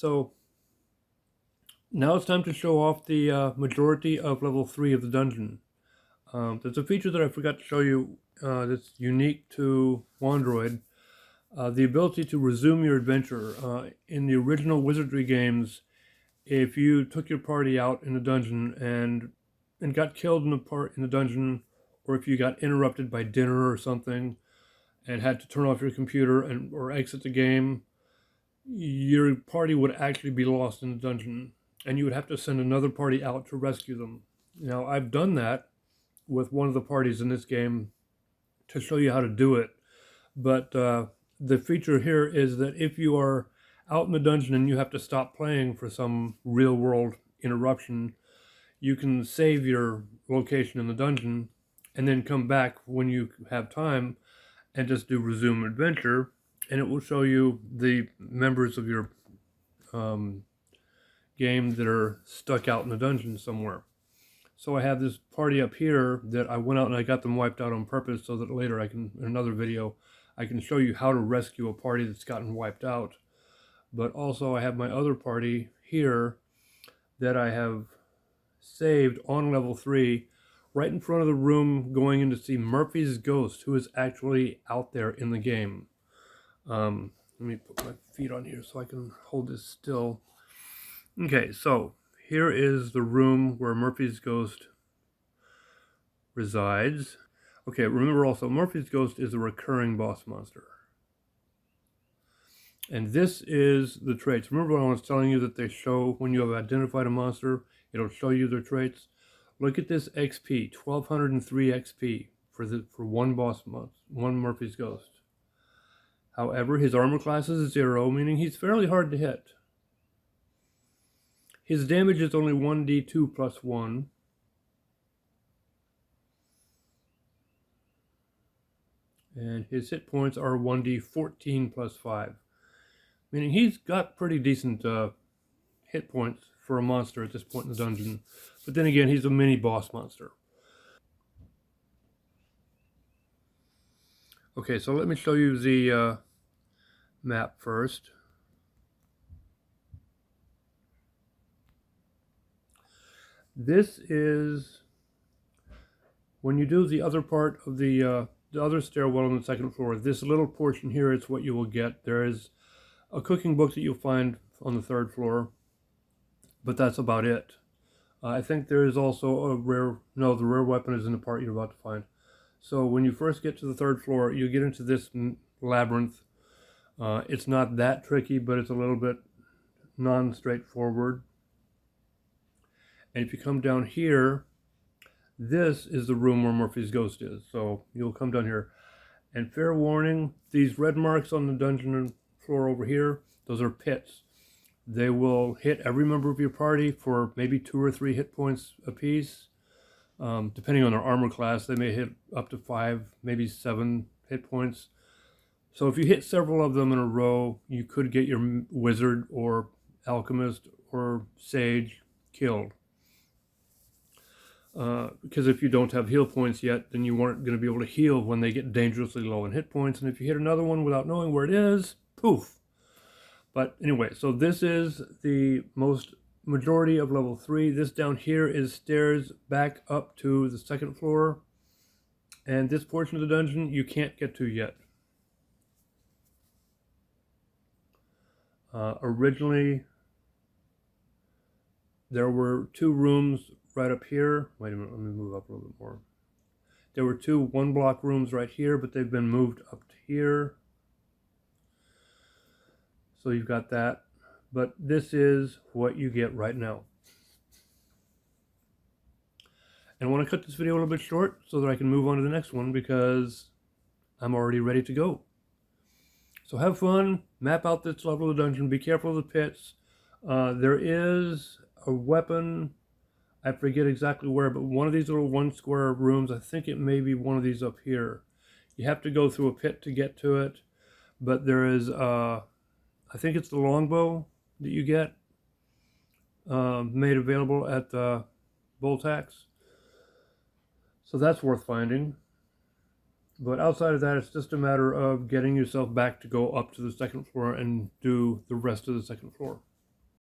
So now it's time to show off the majority of level 3 of the dungeon. There's a feature that I forgot to show you that's unique to Wandroid. The ability to resume your adventure. In the original Wizardry games, if you took your party out in a dungeon and got killed in the dungeon, or if you got interrupted by dinner or something and had to turn off your computer or exit the game, your party would actually be lost in the dungeon, and you would have to send another party out to rescue them. Now, I've done that with one of the parties in this game to show you how to do it, but the feature here is that if you are out in the dungeon and you have to stop playing for some real-world interruption, you can save your location in the dungeon and then come back when you have time and just do resume adventure, and it will show you the members of your game that are stuck out in the dungeon somewhere. So I have this party up here that I went out and I got them wiped out on purpose so that later I can, in another video, I can show you how to rescue a party that's gotten wiped out. But also I have my other party here that I have saved on level 3 right in front of the room going in to see Murphy's ghost, who is actually out there in the game. Let me put my feet on here so I can hold this still. Okay, so here is the room where Murphy's ghost resides. Okay, remember also, Murphy's ghost is a recurring boss monster. And this is the traits. Remember when I was telling you that they show when you have identified a monster, it'll show you their traits? Look at this XP, 1203 XP for one boss monster, one Murphy's ghost. However, his armor class is 0, meaning he's fairly hard to hit. His damage is only 1d2 plus 1. And his hit points are 1d14 plus 5. Meaning he's got pretty decent hit points for a monster at this point in the dungeon. But then again, he's a mini boss monster. Okay, so let me show you the map first. This is when you do the other part of the other stairwell on the second floor. This little portion here is what you will get. There is a cooking book that you'll find on the third floor, but that's about it. I think there is also a rare, no, the rare weapon is in the part you're about to find. So when you first get to the third floor, you get into this labyrinth. It's not that tricky, but it's a little bit non-straightforward. And if you come down here, this is the room where Murphy's ghost is. So you'll come down here. And fair warning, these red marks on the dungeon floor over here, those are pits. They will hit every member of your party for maybe 2 or 3 hit points apiece. Depending on their armor class, they may hit up to 5, maybe 7 hit points. So if you hit several of them in a row, you could get your wizard or alchemist or sage killed. Because if you don't have heal points yet, then you aren't going to be able to heal when they get dangerously low in hit points. And if you hit another one without knowing where it is, poof. But anyway, so this is the majority of level 3. This down here is stairs back up to the second floor. And this portion of the dungeon you can't get to yet. Originally, there were 2 rooms right up here. Wait a minute, let me move up a little bit more. There were 2 one-block rooms right here, but they've been moved up to here. So you've got that. But this is what you get right now. And I want to cut this video a little bit short so that I can move on to the next one because I'm already ready to go. So have fun, map out this level of the dungeon, be careful of the pits. There is a weapon, I forget exactly where, but one of these little 1 square rooms, I think it may be one of these up here. You have to go through a pit to get to it, but there is, I think it's the longbow that you get made available at Boltax. So that's worth finding. But outside of that, it's just a matter of getting yourself back to go up to the second floor and do the rest of the second floor.